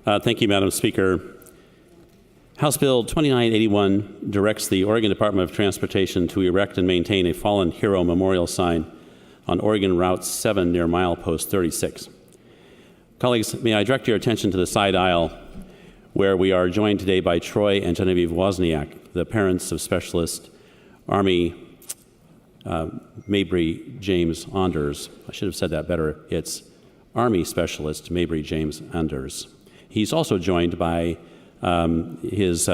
Thank you, Madam Speaker. House Bill 2981 directs the Oregon Department of Transportation to erect and maintain a fallen hero memorial sign on Oregon Route 7 near milepost 36. Colleagues, may I direct your attention to the side aisle where we are joined today by Troy and Genevieve Wozniak, the parents of Specialist Army Mabry James Anders. I should have said that better. It's Army Specialist Mabry James Anders. He's also joined by his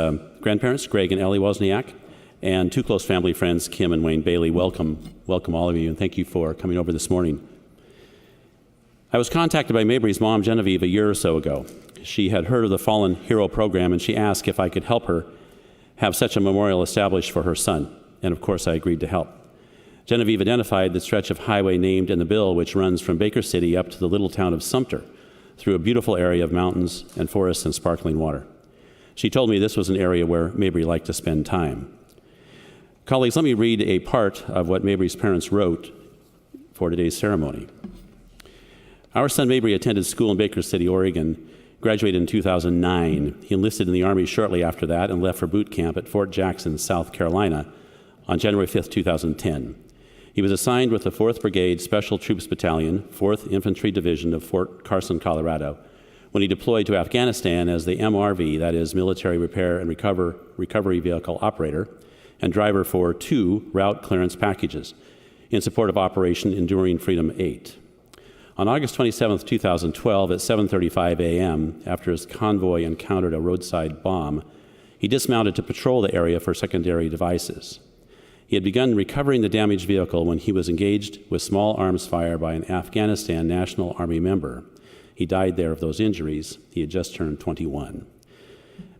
grandparents, Greg and Ellie Wozniak, and two close family friends, Kim and Wayne Bailey. Welcome all of you, and thank you for coming over this morning. I was contacted by Mabry's mom, Genevieve, a year or so ago. She had heard of the Fallen Hero program, and she asked if I could help her have such a memorial established for her son, and of course I agreed to help. Genevieve identified the stretch of highway named in the bill, which runs from Baker City up to the little town of Sumter, through a beautiful area of mountains and forests and sparkling water. She told me this was an area where Mabry liked to spend time. Colleagues, let me read a part of what Mabry's parents wrote for today's ceremony. Our son Mabry attended school in Baker City, Oregon, graduated in 2009. He enlisted in the Army shortly after that and left for boot camp at Fort Jackson, South Carolina on January 5, 2010. He was assigned with the 4th Brigade Special Troops Battalion, 4th Infantry Division of Fort Carson, Colorado, when he deployed to Afghanistan as the MRV, that is Military Repair and Recovery Vehicle Operator, and driver for 2 route clearance packages in support of Operation Enduring Freedom 8. On August 27, 2012, at 7:35 a.m., after his convoy encountered a roadside bomb, he dismounted to patrol the area for secondary devices. He had begun recovering the damaged vehicle when he was engaged with small arms fire by an Afghanistan National Army member. He died there of those injuries. He had just turned 21.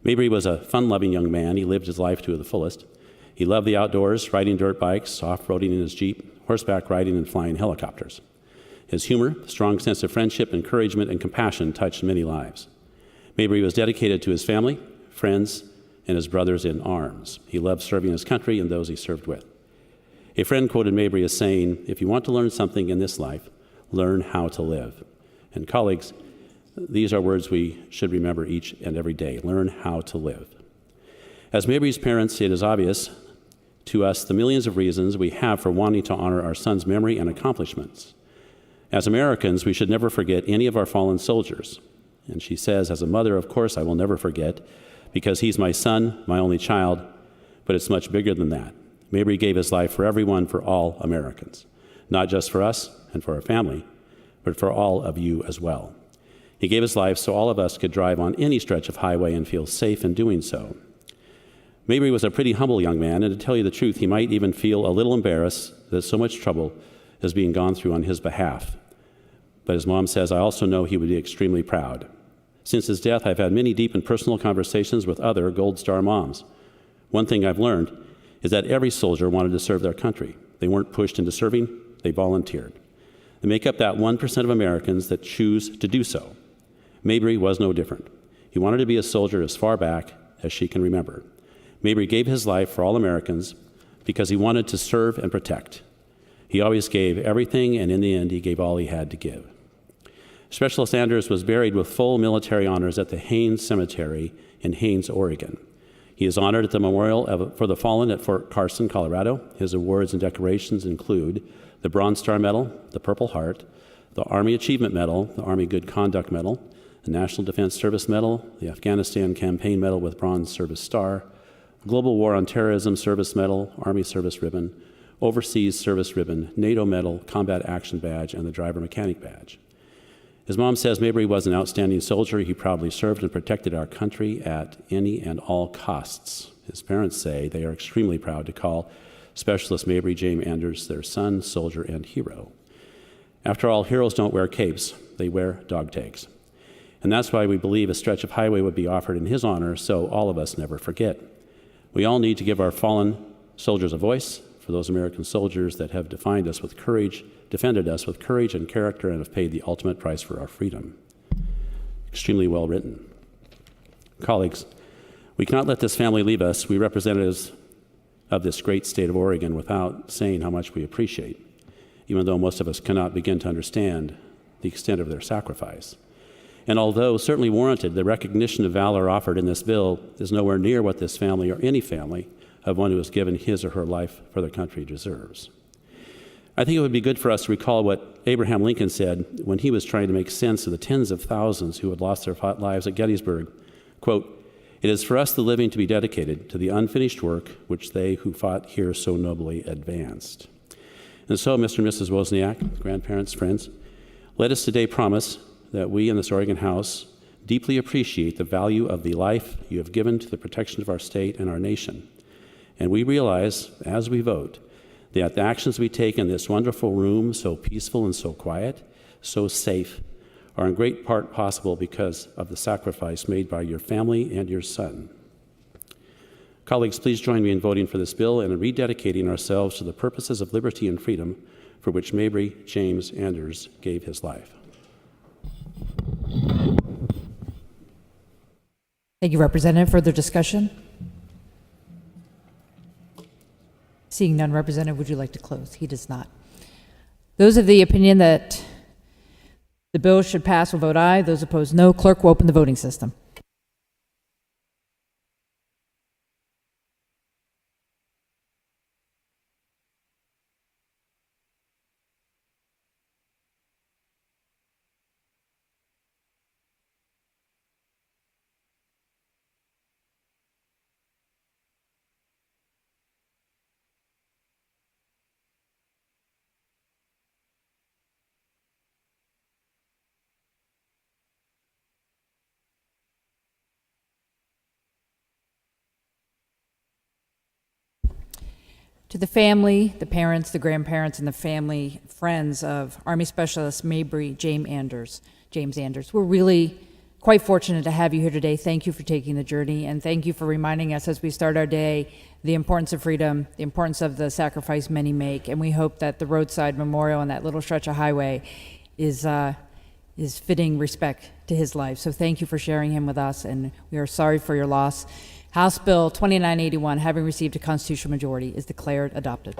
Mabry was a fun-loving young man. He lived his life to the fullest. He loved the outdoors, riding dirt bikes, off-roading in his Jeep, horseback riding, and flying helicopters. His humor, strong sense of friendship, encouragement, and compassion touched many lives. Mabry was dedicated to his family, friends, and his brothers in arms. He loved serving his country and those he served with. A friend quoted Mabry as saying, "If you want to learn something in this life, learn how to live." And colleagues, these are words we should remember each and every day. Learn how to live. As Mabry's parents, it is obvious to us the millions of reasons we have for wanting to honor our son's memory and accomplishments. As Americans, we should never forget any of our fallen soldiers. And she says, as a mother, of course, I will never forget, because he's my son, my only child, but it's much bigger than that. Mabry gave his life for everyone, for all Americans, not just for us and for our family, but for all of you as well. He gave his life so all of us could drive on any stretch of highway and feel safe in doing so. Mabry was a pretty humble young man, and to tell you the truth, he might even feel a little embarrassed that so much trouble is being gone through on his behalf. But his mom says, I also know he would be extremely proud. Since his death, I've had many deep and personal conversations with other Gold Star moms. One thing I've learned is that every soldier wanted to serve their country. They weren't pushed into serving, they volunteered. They make up that 1% of Americans that choose to do so. Mabry was no different. He wanted to be a soldier as far back as she can remember. Mabry gave his life for all Americans because he wanted to serve and protect. He always gave everything, and in the end, he gave all he had to give. Specialist Anders was buried with full military honors at the Haines Cemetery in Haines, Oregon. He is honored at the Memorial for the Fallen at Fort Carson, Colorado. His awards and decorations include the Bronze Star Medal, the Purple Heart, the Army Achievement Medal, the Army Good Conduct Medal, the National Defense Service Medal, the Afghanistan Campaign Medal with Bronze Service Star, Global War on Terrorism Service Medal, Army Service Ribbon, Overseas Service Ribbon, NATO Medal, Combat Action Badge, and the Driver Mechanic Badge. His mom says Mabry was an outstanding soldier. He proudly served and protected our country at any and all costs. His parents say they are extremely proud to call Specialist Mabry James Anders their son, soldier, and hero. After all, heroes don't wear capes, they wear dog tags. And that's why we believe a stretch of highway would be offered in his honor, so all of us never forget. We all need to give our fallen soldiers a voice, for those American soldiers that have defended us with courage and character, and have paid the ultimate price for our freedom. Extremely well written. Colleagues, we cannot let this family leave us. We representatives of this great state of Oregon without saying how much we appreciate, even though most of us cannot begin to understand the extent of their sacrifice. And although certainly warranted, the recognition of valor offered in this bill is nowhere near what this family or any family of one who has given his or her life for their country deserves. I think it would be good for us to recall what Abraham Lincoln said when he was trying to make sense of the tens of thousands who had lost their lives at Gettysburg. Quote, "It is for us the living to be dedicated to the unfinished work which they who fought here so nobly advanced." And so, Mr. and Mrs. Wozniak, grandparents, friends, let us today promise that we in this Oregon House deeply appreciate the value of the life you have given to the protection of our state and our nation. And we realize, as we vote, that the actions we take in this wonderful room, so peaceful and so quiet, so safe, are in great part possible because of the sacrifice made by your family and your son. Colleagues, please join me in voting for this bill and in rededicating ourselves to the purposes of liberty and freedom for which Mabry James Anders gave his life. Thank you, Representative. Further discussion? Seeing none, Representative, would you like to close? He does not. Those of the opinion that the bill should pass will vote aye. Those opposed, no. Clerk will open the voting system. To the family, the parents, the grandparents, and the family friends of Army Specialist Mabry James Anders, we're really quite fortunate to have you here today. Thank you for taking the journey, and thank you for reminding us as we start our day the importance of freedom, the importance of the sacrifice many make, and we hope that the roadside memorial on that little stretch of highway is fitting respect to his life. So thank you for sharing him with us, and we are sorry for your loss. House Bill 2981, having received a constitutional majority, is declared adopted.